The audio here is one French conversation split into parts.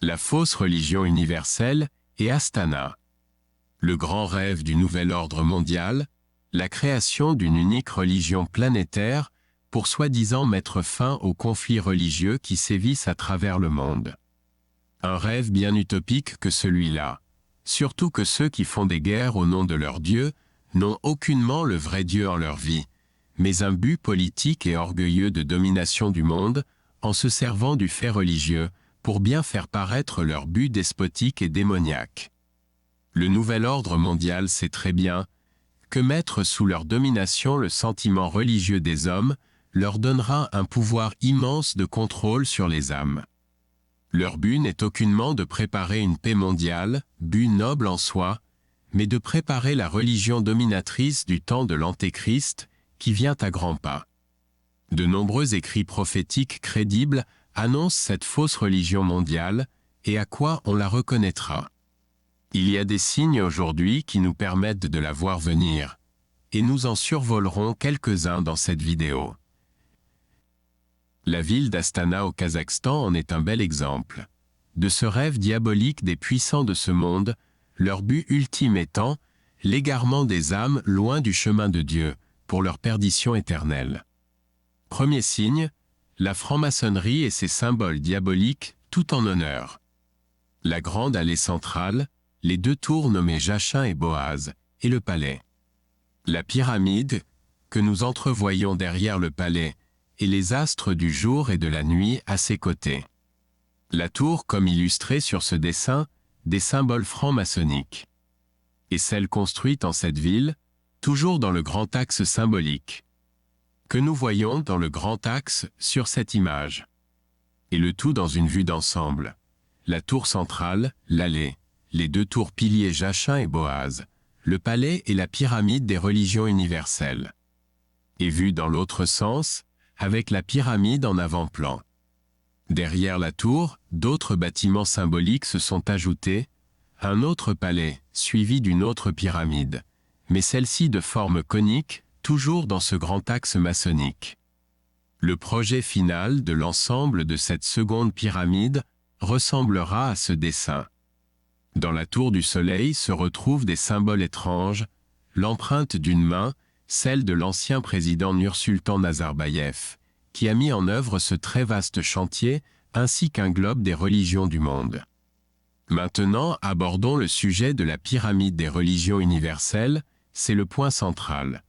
La fausse religion universelle et Astana. Le grand rêve du nouvel ordre mondial, la création d'une unique religion planétaire pour soi-disant mettre fin aux conflits religieux qui sévissent à travers le monde. Un rêve bien utopique que celui-là, surtout que ceux qui font des guerres au nom de leur Dieu n'ont aucunement le vrai Dieu en leur vie, mais un but politique et orgueilleux de domination du monde en se servant du fait religieux pour bien faire paraître leur but despotique et démoniaque. Le nouvel ordre mondial sait très bien que mettre sous leur domination le sentiment religieux des hommes leur donnera un pouvoir immense de contrôle sur les âmes. Leur but n'est aucunement de préparer une paix mondiale, but noble en soi, mais de préparer la religion dominatrice du temps de l'Antéchrist qui vient à grands pas. De nombreux écrits prophétiques crédibles annoncent cette fausse religion mondiale et à quoi on la reconnaîtra. Il y a des signes aujourd'hui qui nous permettent de la voir venir, et nous en survolerons quelques-uns dans cette vidéo. La ville d'Astana au Kazakhstan en est un bel exemple. De ce rêve diabolique des puissants de ce monde, leur but ultime étant l'égarement des âmes loin du chemin de Dieu, pour leur perdition éternelle. Premier signe, la franc-maçonnerie et ses symboles diaboliques, tout en honneur. La grande allée centrale, les deux tours nommées Jachin et Boaz, et le palais. La pyramide, que nous entrevoyons derrière le palais, et les astres du jour et de la nuit à ses côtés. La tour comme illustrée sur ce dessin, des symboles francs-maçonniques. Et celle construite en cette ville, toujours dans le grand axe symbolique. Que nous voyons dans le grand axe sur cette image. Et le tout dans une vue d'ensemble. La tour centrale, l'allée, les deux tours piliers Jachin et Boaz, le palais et la pyramide des religions universelles. Et vue dans l'autre sens, avec la pyramide en avant-plan. Derrière la tour, d'autres bâtiments symboliques se sont ajoutés, un autre palais, suivi d'une autre pyramide, mais celle-ci de forme conique, toujours dans ce grand axe maçonnique. Le projet final de l'ensemble de cette seconde pyramide ressemblera à ce dessin. Dans la tour du soleil se retrouvent des symboles étranges, l'empreinte d'une main, celle de l'ancien président Nursultan Nazarbayev, qui a mis en œuvre ce très vaste chantier, ainsi qu'un globe des religions du monde. Maintenant, abordons le sujet de la pyramide des religions universelles, c'est le point central,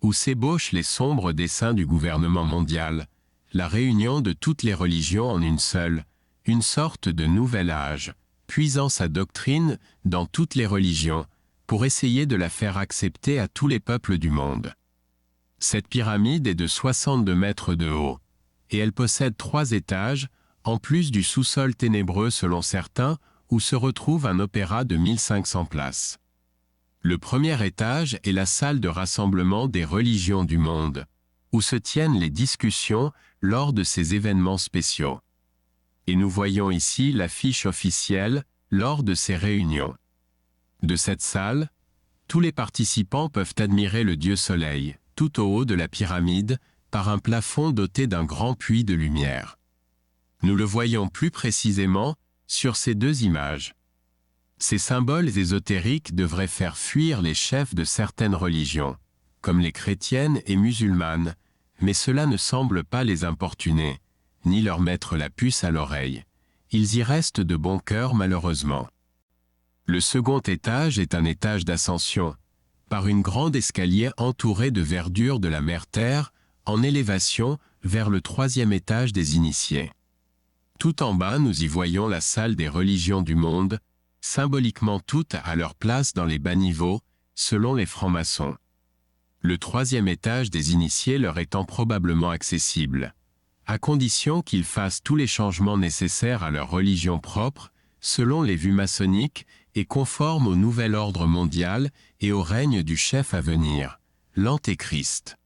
où s'ébauchent les sombres desseins du gouvernement mondial, la réunion de toutes les religions en une seule, une sorte de nouvel âge, puisant sa doctrine dans toutes les religions, pour essayer de la faire accepter à tous les peuples du monde. Cette pyramide est de 62 mètres de haut, et elle possède 3 étages, en plus du sous-sol ténébreux selon certains, où se retrouve un opéra de 1500 places. Le premier étage est la salle de rassemblement des religions du monde, où se tiennent les discussions lors de ces événements spéciaux. Et nous voyons ici l'affiche officielle lors de ces réunions. De cette salle, tous les participants peuvent admirer le dieu soleil, tout au haut de la pyramide, par un plafond doté d'un grand puits de lumière. Nous le voyons plus précisément sur ces deux images. Ces symboles ésotériques devraient faire fuir les chefs de certaines religions, comme les chrétiennes et musulmanes, mais cela ne semble pas les importuner, ni leur mettre la puce à l'oreille. Ils y restent de bon cœur malheureusement. Le second étage est un étage d'ascension, par une grande escalier entourée de verdure de la mer-terre, en élévation vers le 3e étage des initiés. Tout en bas nous y voyons la salle des religions du monde, symboliquement toutes à leur place dans les bas niveaux, selon les francs-maçons. Le 3e étage des initiés leur étant probablement accessible, à condition qu'ils fassent tous les changements nécessaires à leur religion propre, selon les vues maçonniques, et conformes au nouvel ordre mondial et au règne du chef à venir, l'Antéchrist.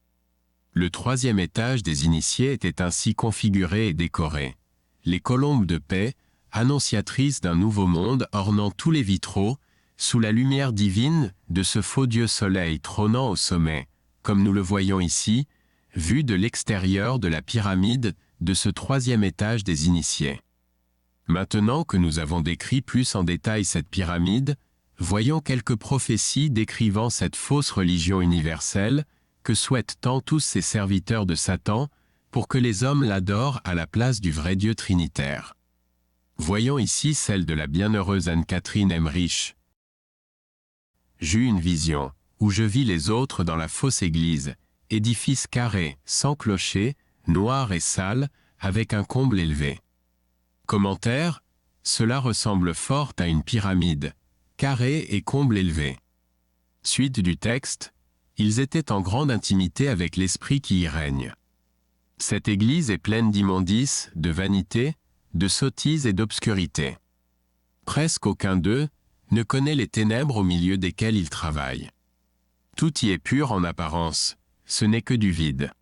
Le 3e étage des initiés était ainsi configuré et décoré. Les colombes de paix, annonciatrices d'un nouveau monde ornant tous les vitraux, sous la lumière divine de ce faux dieu soleil trônant au sommet, comme nous le voyons ici, vu de l'extérieur de la pyramide de ce 3e étage des initiés. Maintenant que nous avons décrit plus en détail cette pyramide, voyons quelques prophéties décrivant cette fausse religion universelle que souhaitent tant tous ces serviteurs de Satan pour que les hommes l'adorent à la place du vrai Dieu trinitaire. Voyons ici celle de la bienheureuse Anne-Catherine Emmerich. J'eus une vision, où je vis les autres dans la fausse église, édifice carré, sans clocher, noir et sale, avec un comble élevé. Commentaire, cela ressemble fort à une pyramide, carré et comble élevé. Suite du texte, ils étaient en grande intimité avec l'esprit qui y règne. Cette église est pleine d'immondices, de vanité, de sottise et d'obscurité. Presque aucun d'eux ne connaît les ténèbres au milieu desquelles ils travaillent. Tout y est pur en apparence, ce n'est que du vide.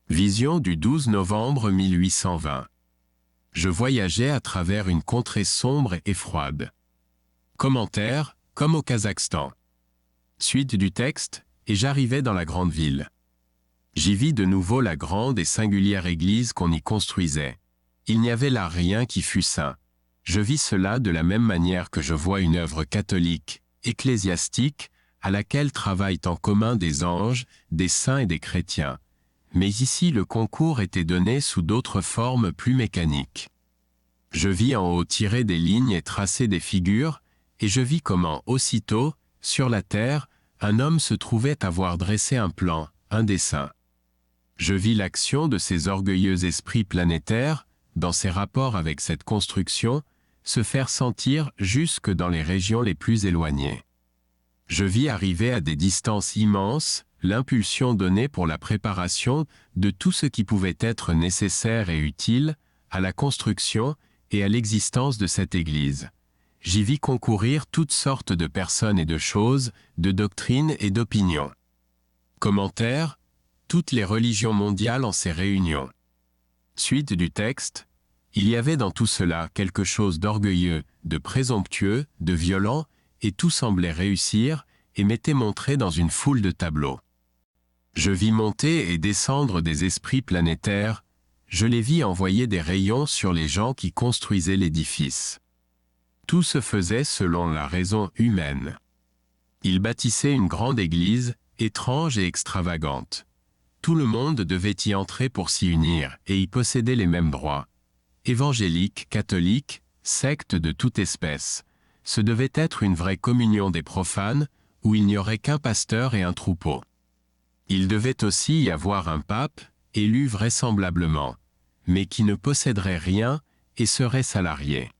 Vision du 12 novembre 1820. Je voyageais à travers une contrée sombre et froide. Commentaire, comme au Kazakhstan. Suite du texte, et j'arrivais dans la grande ville. J'y vis de nouveau la grande et singulière église qu'on y construisait. Il n'y avait là rien qui fût saint. Je vis cela de la même manière que je vois une œuvre catholique, ecclésiastique, à laquelle travaillent en commun des anges, des saints et des chrétiens. Mais ici le concours était donné sous d'autres formes plus mécaniques. Je vis en haut tirer des lignes et tracer des figures, et je vis comment, aussitôt, sur la terre, un homme se trouvait avoir dressé un plan, un dessin. Je vis l'action de ces orgueilleux esprits planétaires, dans ses rapports avec cette construction, se faire sentir jusque dans les régions les plus éloignées. Je vis arriver à des distances immenses l'impulsion donnée pour la préparation de tout ce qui pouvait être nécessaire et utile à la construction et à l'existence de cette Église. J'y vis concourir toutes sortes de personnes et de choses, de doctrines et d'opinions. Commentaire, toutes les religions mondiales en ces réunions. Suite du texte, il y avait dans tout cela quelque chose d'orgueilleux, de présomptueux, de violent, et tout semblait réussir, et m'était montré dans une foule de tableaux. Je vis monter et descendre des esprits planétaires, je les vis envoyer des rayons sur les gens qui construisaient l'édifice. Tout se faisait selon la raison humaine. Ils bâtissaient une grande église, étrange et extravagante. Tout le monde devait y entrer pour s'y unir et y posséder les mêmes droits. Évangéliques, catholiques, sectes de toute espèce. Ce devait être une vraie communion des profanes, où il n'y aurait qu'un pasteur et un troupeau. Il devait aussi y avoir un pape, élu vraisemblablement, mais qui ne posséderait rien et serait salarié.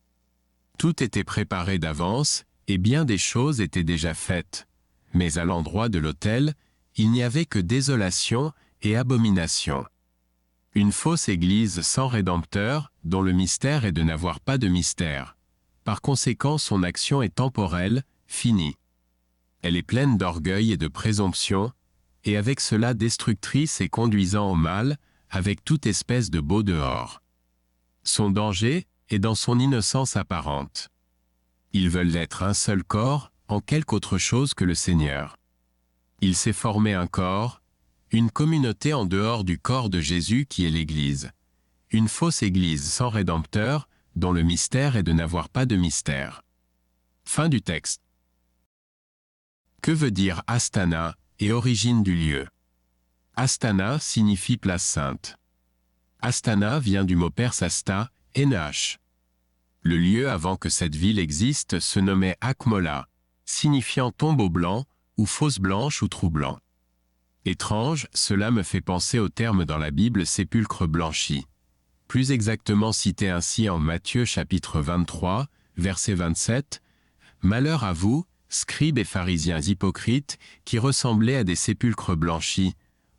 Tout était préparé d'avance, et bien des choses étaient déjà faites. Mais à l'endroit de l'autel, il n'y avait que désolation et abomination. Une fausse église sans rédempteur, dont le mystère est de n'avoir pas de mystère. Par conséquent, son action est temporelle, finie. Elle est pleine d'orgueil et de présomption, et avec cela destructrice et conduisant au mal, avec toute espèce de beau dehors. Son danger est dans son innocence apparente. Ils veulent être un seul corps, en quelque autre chose que le Seigneur. Il s'est formé un corps, une communauté en dehors du corps de Jésus qui est l'Église. Une fausse Église sans rédempteur, dont le mystère est de n'avoir pas de mystère. Fin du texte. Que veut dire Asthana et origine du lieu? Asthana signifie place sainte. Asthana vient du mot perse asta, nh. Le lieu avant que cette ville existe se nommait Akmola, signifiant tombeau blanc, ou fosse blanche ou trou blanc. Étrange, cela me fait penser au terme dans la Bible sépulcre blanchi. Plus exactement cité ainsi en Matthieu chapitre 23, verset 27, « Malheur à vous, scribes et pharisiens hypocrites, qui ressemblaient à des sépulcres blanchis.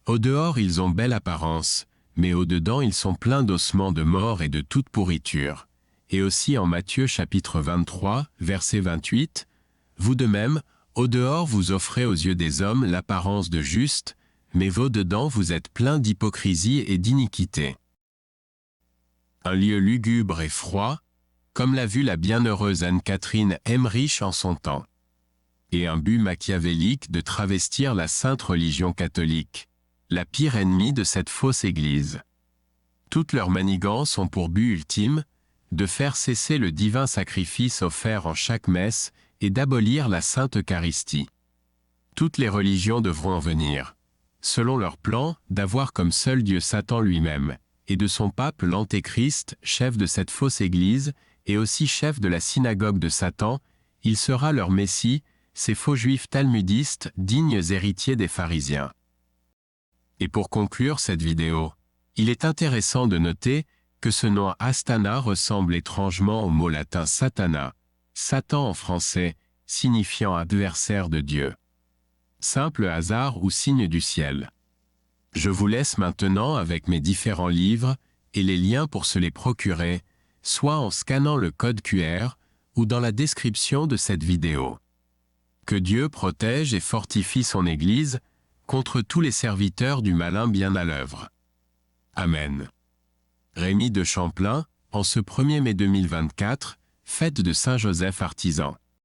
Au dehors ils ont belle apparence, mais au dedans ils sont pleins d'ossements de mort et de toute pourriture. » Et aussi en Matthieu chapitre 23, verset 28, « Vous de même, au dehors vous offrez aux yeux des hommes l'apparence de juste, mais vos dedans vous êtes pleins d'hypocrisie et d'iniquité. » Un lieu lugubre et froid, comme l'a vu la bienheureuse Anne-Catherine Emmerich en son temps. Et un but machiavélique de travestir la sainte religion catholique, la pire ennemie de cette fausse Église. Toutes leurs manigances ont pour but ultime de faire cesser le divin sacrifice offert en chaque messe et d'abolir la Sainte Eucharistie. Toutes les religions devront en venir, selon leur plan, d'avoir comme seul Dieu Satan lui-même, et de son pape l'Antéchrist, chef de cette fausse Église, et aussi chef de la synagogue de Satan. Il sera leur Messie, ces faux juifs talmudistes, dignes héritiers des pharisiens. Et pour conclure cette vidéo, il est intéressant de noter que ce nom Astana ressemble étrangement au mot latin Satana, Satan en français, signifiant adversaire de Dieu. Simple hasard ou signe du ciel. Je vous laisse maintenant avec mes différents livres et les liens pour se les procurer, soit en scannant le code QR ou dans la description de cette vidéo. Que Dieu protège et fortifie son Église contre tous les serviteurs du malin bien à l'œuvre. Amen. Rémi de Champlain, en ce 1er mai 2024, fête de Saint Joseph Artisan.